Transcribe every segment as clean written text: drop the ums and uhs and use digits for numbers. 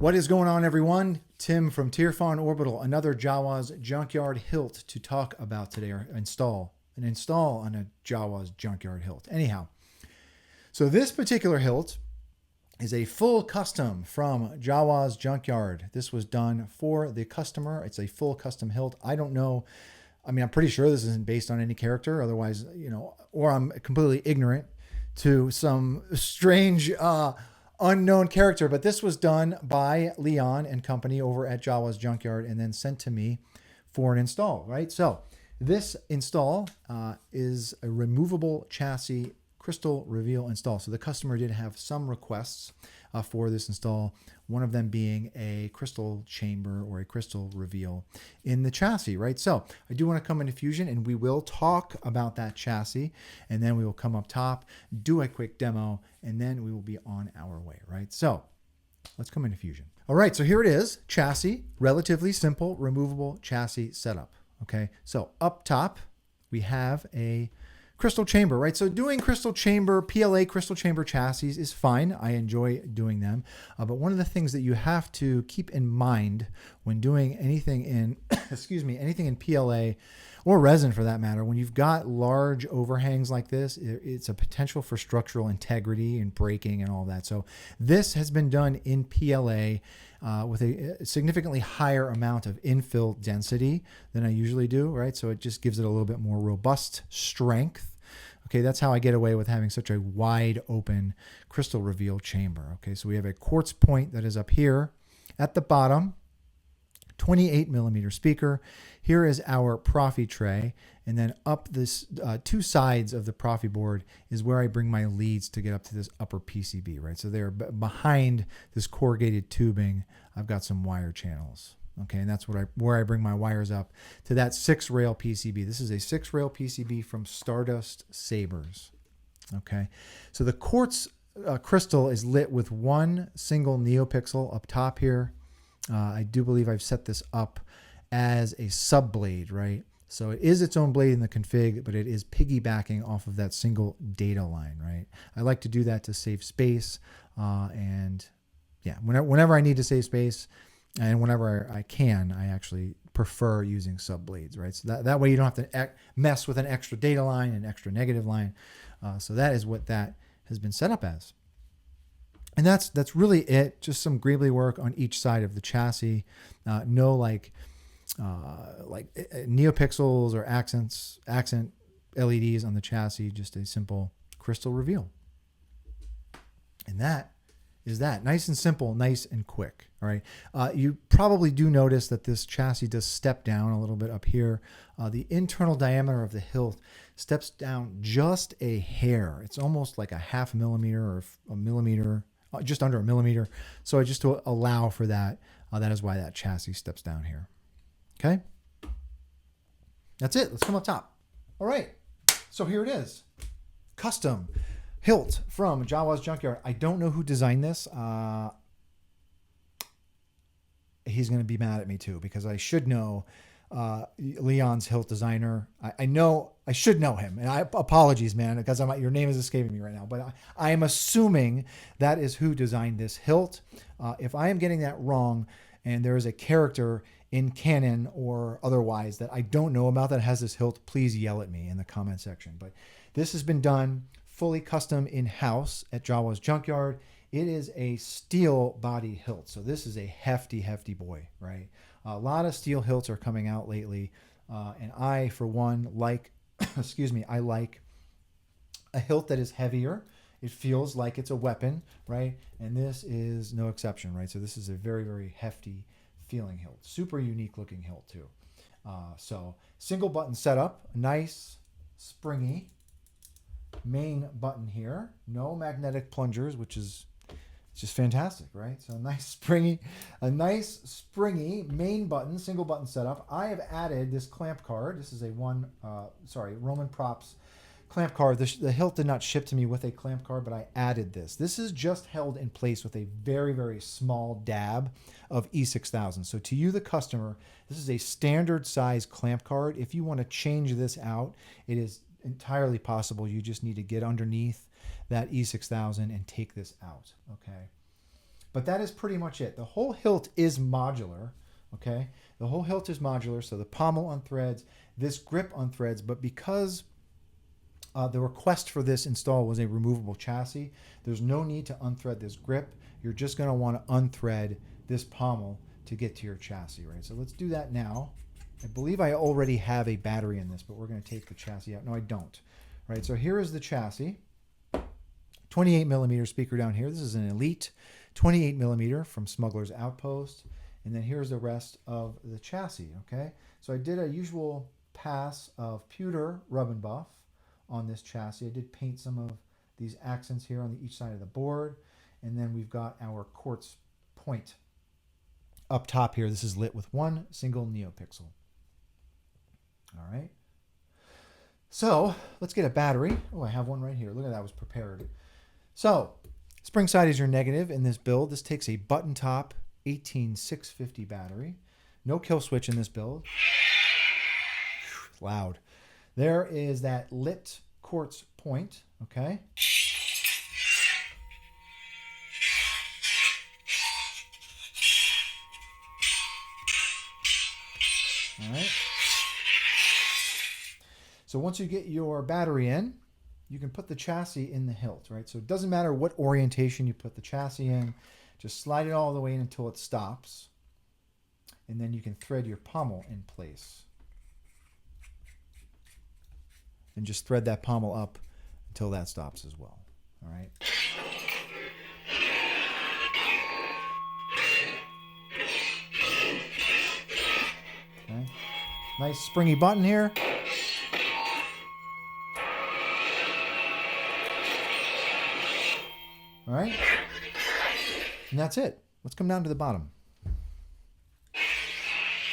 What is going on, everyone? Tim from Tirfan Orbital, another Jawas Junkyard hilt to talk about today, or install on a Jawas Junkyard hilt. Anyhow, so this particular hilt is a full custom from Jawas Junkyard. This was done for the customer. It's a full custom hilt. I don't know. I mean, I'm pretty sure this isn't based on any character. Otherwise, or I'm completely ignorant to some strange, unknown character. But this was done by Leon and company over at Jawas Junkyard and then sent to me for an install, right? So this install is a removable chassis crystal reveal install. So the customer did have some requests for this install, one of them being a crystal chamber or a crystal reveal in the chassis, right? So I do want to come into Fusion and we will talk about that chassis, and then we will come up top, do a quick demo, and then we will be on our way, right? So let's come into Fusion. All right, so here it is, chassis, relatively simple, removable chassis setup, okay? So up top, we have a crystal chamber, right? So doing crystal chamber, PLA crystal chamber chassis is fine. I enjoy doing them. But one of the things that you have to keep in mind when doing anything in, anything in PLA or resin for that matter, when you've got large overhangs like this, it's a potential for structural integrity and breaking and all that. So this has been done in PLA with a significantly higher amount of infill density than I usually do, right? So it just gives it a little bit more robust strength. Okay, that's how I get away with having such a wide open crystal reveal chamber. Okay, so we have a quartz point that is up here at the bottom, 28 millimeter speaker. Here is our Profi tray, and then up this two sides of the Profi board is where I bring my leads to get up to this upper PCB, right? So they're behind this corrugated tubing. I've got some wire channels. Okay, and that's where I bring my wires up to that 6-rail PCB. This is a 6-rail PCB from Stardust Sabers. Okay, so the quartz crystal is lit with one single neopixel up top here. I do believe I've set this up as a sub blade, right? So it is its own blade in the config, but it is piggybacking off of that single data line, right? I like to do that to save space, and yeah, whenever I need to save space, and whenever I can, I actually prefer using sub blades, right? So that way you don't have to mess with an extra data line and extra negative line. So that is what that has been set up as. And that's really it. Just some greebly work on each side of the chassis. No like neopixels or accent LEDs on the chassis. Just a simple crystal reveal. And that is that. Nice and simple, nice and quick. All right. You probably do notice that this chassis does step down a little bit up here. The internal diameter of the hilt steps down just a hair. It's almost like a half millimeter or a millimeter, just under a millimeter. So just to allow for that, that is why that chassis steps down here. Okay. That's it. Let's come up top. All right. So here it is. Custom hilt from Jawas Junkyard. I don't know who designed this. He's going to be mad at me too, because I should know Leon's hilt designer. I know, I should know him. And apologies, man, because your name is escaping me right now. But I am assuming that is who designed this hilt. If I am getting that wrong, and there is a character in canon or otherwise that I don't know about that has this hilt, please yell at me in the comment section. But this has been done fully custom in-house at Jawas Junkyard. It is a steel body hilt. So this is a hefty boy, right? A lot of steel hilts are coming out lately. And I, for one, like, I like a hilt that is heavier. It feels like it's a weapon, right? And this is no exception, right? So this is a very hefty feeling hilt. Super unique looking hilt too. So single button setup, nice, springy. Main button here, no magnetic plungers, which is just fantastic, right? So a nice springy main button, single button setup. I have added this clamp card. This is a Roman Props clamp card. The hilt did not ship to me with a clamp card, but I added this. This is just held in place with a very small dab of E6000. So to you, the customer, this is a standard size clamp card. If you want to change this out, it is entirely possible. You just need to get underneath that E6000 and take this out. Okay. But that is pretty much it. The whole hilt is modular, okay? The whole hilt is modular, so the pommel unthreads, this grip unthreads, but because the request for this install was a removable chassis, there's no need to unthread this grip. You're just going to want to unthread this pommel to get to your chassis, right? So let's do that now. I believe I already have a battery in this, but we're going to take the chassis out. No, I don't. Right, so here is the chassis. 28 millimeter speaker down here. This is an Elite 28 millimeter from Smuggler's Outpost. And then here's the rest of the chassis, okay? So I did a usual pass of pewter rub and buff on this chassis. I did paint some of these accents here on each side of the board. And then we've got our quartz point up top here. This is lit with one single NeoPixel. All right. So let's get a battery. Oh, I have one right here. Look at that, was prepared. So spring side is your negative in this build. This takes a button top 18650 battery. No kill switch in this build. Loud. There is that lit quartz point, okay? All right. So once you get your battery in, you can put the chassis in the hilt, right? So it doesn't matter what orientation you put the chassis in, just slide it all the way in until it stops. And then you can thread your pommel in place. And just thread that pommel up until that stops as well, all right? Okay. Nice springy button here. All right, and that's it. Let's come down to the bottom.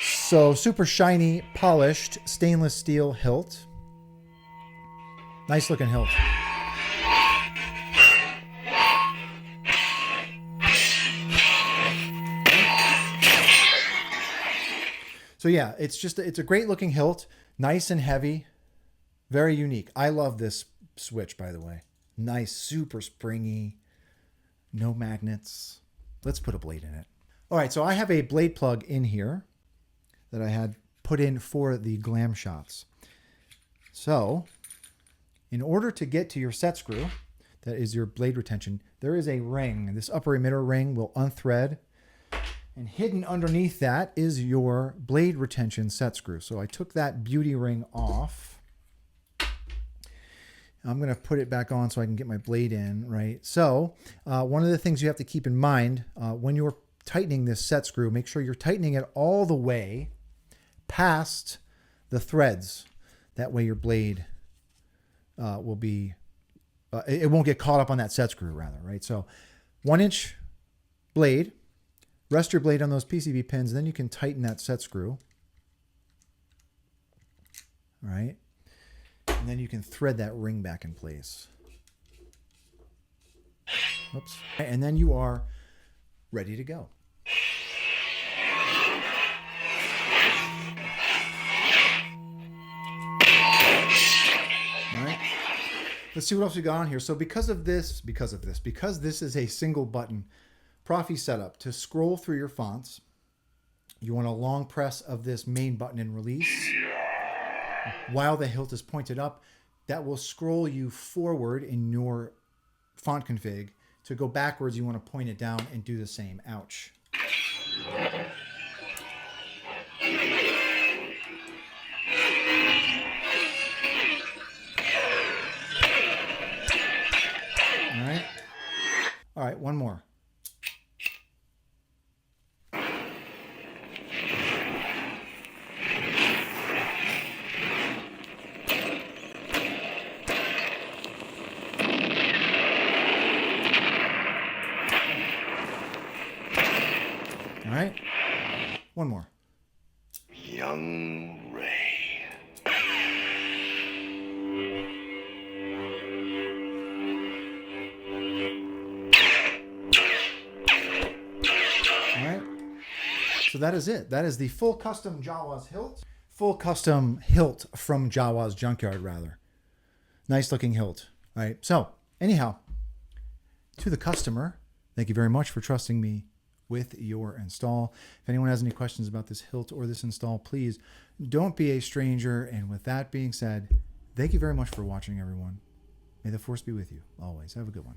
So super shiny, polished stainless steel hilt. Nice looking hilt. So yeah, it's a great looking hilt, nice and heavy, very unique. I love this switch, by the way. Nice, super springy. No magnets. Let's put a blade in it. All right, so I have a blade plug in here that I had put in for the glam shots. So in order to get to your set screw, that is your blade retention, there is a ring. This upper emitter ring will unthread, and hidden underneath that is your blade retention set screw. So I took that beauty ring off. I'm going to put it back on so I can get my blade in, right? So one of the things you have to keep in mind when you're tightening this set screw, make sure you're tightening it all the way past the threads. That way your blade will be, it won't get caught up on that set screw rather, right? So 1-inch blade, rest your blade on those PCB pins, then you can tighten that set screw, all right? And then you can thread that ring back in place. Oops. And then you are ready to go. All right. Let's see what else we got on here. So because this is a single button Profi setup, to scroll through your fonts, you want a long press of this main button and release. While the hilt is pointed up, that will scroll you forward in your font config. To go backwards, you want to point it down and do the same. Ouch. All right, one more. All right, one more. Young Ray. All right, so that is it. That is the full custom Jawas hilt. Full custom hilt from Jawas Junkyard, rather. Nice looking hilt. All right, so anyhow, to the customer, Thank you very much for trusting me with your install. If anyone has any questions about this hilt or this install, please don't be a stranger. And with that being said, thank you very much for watching, everyone. May the force be with you always. Have a good one.